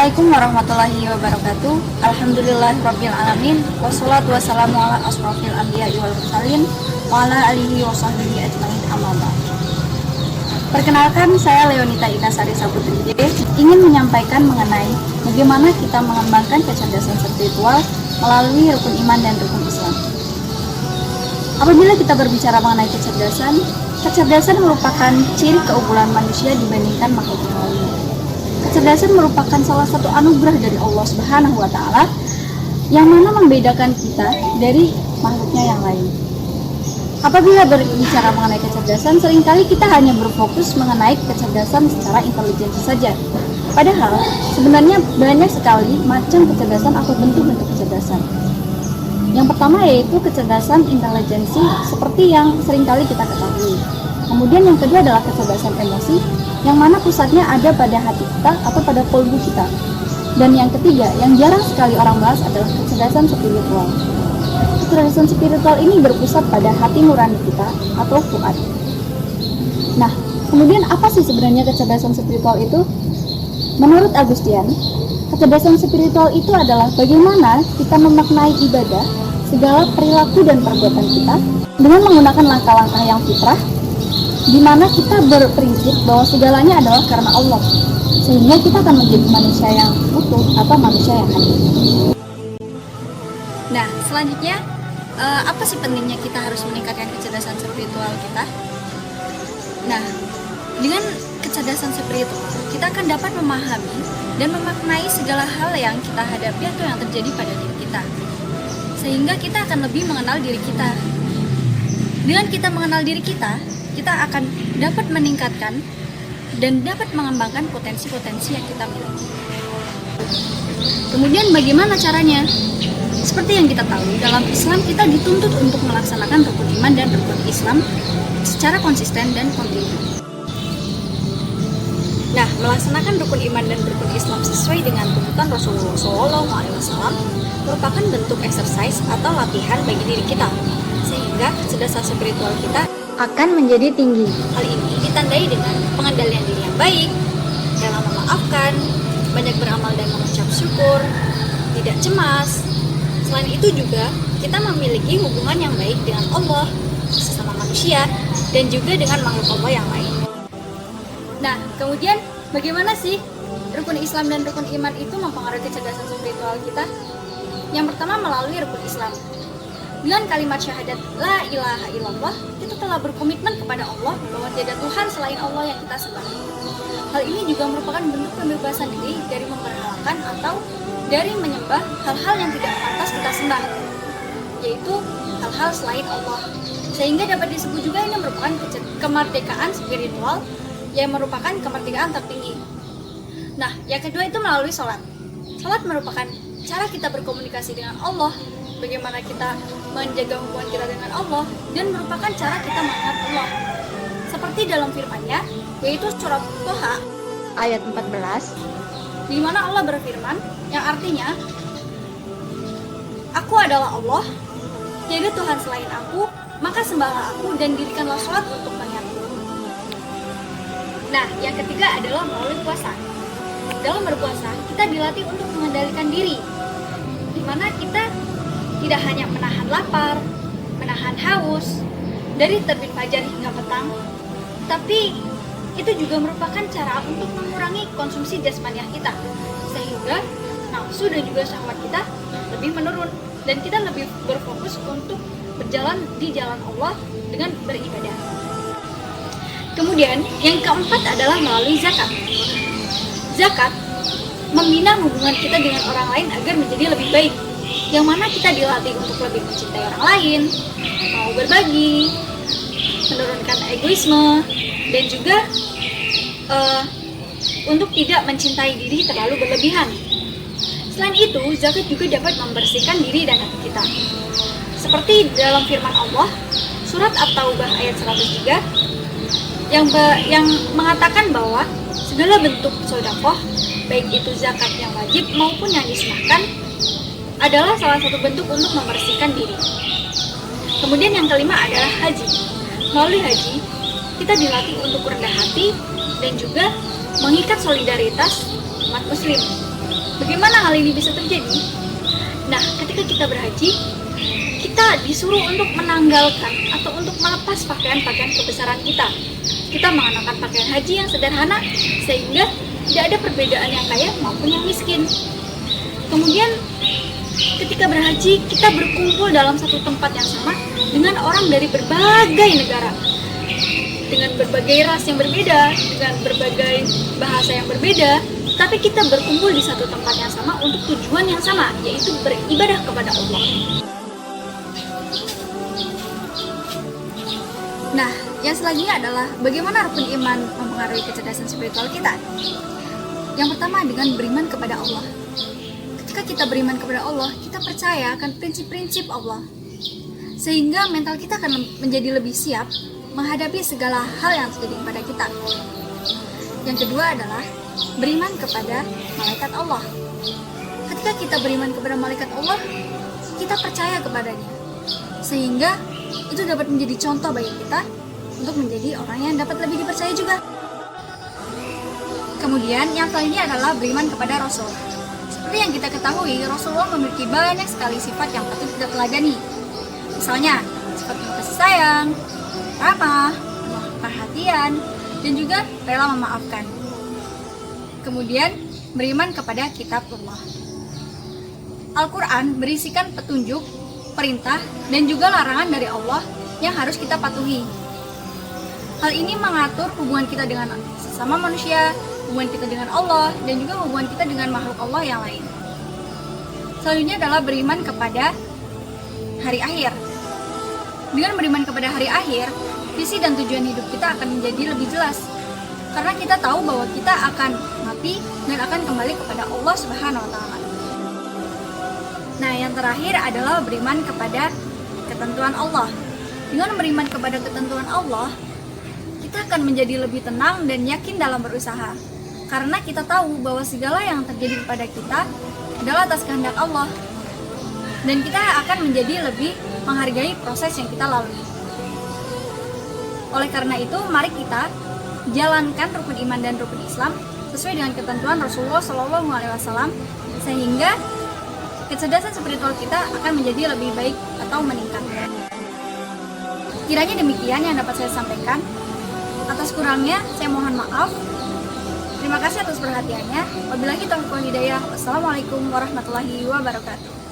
Assalamualaikum warahmatullahi wabarakatuh. Alhamdulillahirabbil alamin. Wassalatu wassalamu ala asrofil anbiya'i wal mursalin wa ala alihi wa sahbihi ajmain, amma ba'd. Perkenalkan, saya Leonita Inasari Saputri ingin menyampaikan mengenai bagaimana kita mengembangkan kecerdasan spiritual melalui rukun iman dan rukun Islam. Apabila kita berbicara mengenai kecerdasan merupakan ciri keunggulan manusia dibandingkan makhluk yang lain. Kecerdasan merupakan salah satu anugerah dari Allah Subhanahu wa Ta'ala yang mana membedakan kita dari makhluknya yang lain. Apabila berbicara mengenai kecerdasan, seringkali kita hanya berfokus mengenai kecerdasan secara intelijensi saja. Padahal sebenarnya banyak sekali macam kecerdasan atau bentuk-bentuk kecerdasan. Yang pertama yaitu kecerdasan intelijensi seperti yang seringkali kita ketahui. Kemudian yang kedua adalah kecerdasan emosi, yang mana pusatnya ada pada hati kita atau pada kolbu kita. Dan yang ketiga, yang jarang sekali orang bahas adalah kecerdasan spiritual. Kecerdasan spiritual ini berpusat pada hati nurani kita atau fuad. Nah, kemudian apa sih sebenarnya kecerdasan spiritual itu? Menurut Agustian, kecerdasan spiritual itu adalah bagaimana kita memaknai ibadah, segala perilaku dan perbuatan kita dengan menggunakan langkah-langkah yang fitrah, di mana kita berprinsip bahwa segalanya adalah karena Allah, sehingga kita akan menjadi manusia yang utuh atau manusia yang adil. Nah, selanjutnya apa sih pentingnya kita harus meningkatkan kecerdasan spiritual kita? Nah, dengan kecerdasan spiritual kita akan dapat memahami dan memaknai segala hal yang kita hadapi atau yang terjadi pada diri kita, sehingga kita akan lebih mengenal diri kita. Dengan kita mengenal diri kita akan dapat meningkatkan dan dapat mengembangkan potensi-potensi yang kita miliki. Kemudian bagaimana caranya? Seperti yang kita tahu, dalam Islam kita dituntut untuk melaksanakan rukun iman dan rukun Islam secara konsisten dan kontinu. Nah, melaksanakan rukun iman dan rukun Islam sesuai dengan tuntutan Rasulullah SAW merupakan bentuk exercise atau latihan bagi diri kita, sehingga kecerdasan spiritual kita akan menjadi tinggi. Hal ini ditandai dengan pengendalian diri yang baik, dalam memaafkan, banyak beramal dan mengucap syukur, tidak cemas. Selain itu juga kita memiliki hubungan yang baik dengan Allah, sesama manusia, dan juga dengan makhluk Allah yang lain. Nah, kemudian bagaimana sih rukun Islam dan rukun iman itu mempengaruhi kecerdasan spiritual kita? Yang pertama melalui rukun Islam. Dengan kalimat syahadat la ilaha illallah, kita telah berkomitmen kepada Allah bahwa tiada Tuhan selain Allah yang kita sembah. Hal ini juga merupakan bentuk pembebasan diri dari memperhalakan atau dari menyembah hal-hal yang tidak pantas kita sembah, yaitu hal-hal selain Allah. Sehingga dapat disebut juga ini merupakan kemerdekaan spiritual yang merupakan kemerdekaan tertinggi. Nah, yang kedua itu melalui sholat. Sholat merupakan cara kita berkomunikasi dengan Allah, bagaimana kita menjaga hubungan kita dengan Allah, dan merupakan cara kita mengingat Allah. Seperti dalam firman-Nya, yaitu surat Toha ayat 14, di mana Allah berfirman, yang artinya, Aku adalah Allah, tiada Tuhan selain Aku, maka sembahlah Aku dan dirikanlah sholat untuk mengingatku. Nah, yang ketiga adalah melalui puasa. Dalam berpuasa, kita dilatih untuk mengendalikan diri, di mana kita tidak hanya menahan lapar, menahan haus dari terbit fajar hingga petang, tapi itu juga merupakan cara untuk mengurangi konsumsi jasmaniah kita, sehingga nafsu dan juga syahwat kita lebih menurun dan kita lebih berfokus untuk berjalan di jalan Allah dengan beribadah. Kemudian yang keempat adalah melalui zakat. Zakat membina hubungan kita dengan orang lain agar menjadi lebih baik, yang mana kita dilatih untuk lebih mencintai orang lain, mau berbagi, menurunkan egoisme, dan juga untuk tidak mencintai diri terlalu berlebihan. Selain itu, zakat juga dapat membersihkan diri dan hati kita. Seperti dalam firman Allah, surat At-Taubah ayat 103, yang mengatakan bahwa segala bentuk sedekah, baik itu zakat yang wajib maupun yang disunahkan, adalah salah satu bentuk untuk membersihkan diri. Kemudian yang kelima adalah haji. Melalui haji, kita dilatih untuk rendah hati dan juga mengikat solidaritas umat muslim. Bagaimana hal ini bisa terjadi? Nah, ketika kita berhaji, kita disuruh untuk menanggalkan atau untuk melepas pakaian-pakaian kebesaran kita. Kita mengenakan pakaian haji yang sederhana sehingga tidak ada perbedaan yang kaya maupun yang miskin. Kemudian ketika berhaji, kita berkumpul dalam satu tempat yang sama dengan orang dari berbagai negara, dengan berbagai ras yang berbeda, dengan berbagai bahasa yang berbeda, tapi kita berkumpul di satu tempat yang sama untuk tujuan yang sama, yaitu beribadah kepada Allah. Nah, yang selanjutnya adalah bagaimana rukun iman mempengaruhi kecerdasan spiritual kita. Yang pertama dengan beriman kepada Allah. Ketika kita beriman kepada Allah, kita percaya akan prinsip-prinsip Allah, sehingga mental kita akan menjadi lebih siap menghadapi segala hal yang terjadi kepada kita. Yang kedua adalah beriman kepada malaikat Allah. Ketika kita beriman kepada malaikat Allah, kita percaya kepadanya, sehingga itu dapat menjadi contoh bagi kita untuk menjadi orang yang dapat lebih dipercaya juga. Kemudian yang selanjutnya adalah beriman kepada Rasul. Seperti yang kita ketahui, Rasulullah memiliki banyak sekali sifat yang patut kita teladani. Misalnya, sifat kasih sayang, ramah, perhatian, dan juga rela memaafkan. Kemudian, beriman kepada kitab Allah. Al-Quran berisikan petunjuk, perintah, dan juga larangan dari Allah yang harus kita patuhi. Hal ini mengatur hubungan kita dengan sesama manusia, hubungan kita dengan Allah, dan juga hubungan kita dengan makhluk Allah yang lain. Selanjutnya adalah beriman kepada hari akhir. Dengan beriman kepada hari akhir, visi dan tujuan hidup kita akan menjadi lebih jelas. Karena kita tahu bahwa kita akan mati dan akan kembali kepada Allah Subhanahu wa Ta'ala. Nah, yang terakhir adalah beriman kepada ketentuan Allah. Dengan beriman kepada ketentuan Allah, kita akan menjadi lebih tenang dan yakin dalam berusaha. Karena kita tahu bahwa segala yang terjadi kepada kita adalah atas kehendak Allah. Dan kita akan menjadi lebih menghargai proses yang kita lalui. Oleh karena itu, mari kita jalankan rukun iman dan rukun Islam sesuai dengan ketentuan Rasulullah SAW, sehingga kecerdasan spiritual kita akan menjadi lebih baik atau meningkat. Kiranya demikian yang dapat saya sampaikan. Atas kurangnya, saya mohon maaf. Terima kasih atas perhatiannya. Wabillahi taufiq wal hidayah. Wassalamualaikum warahmatullahi wabarakatuh.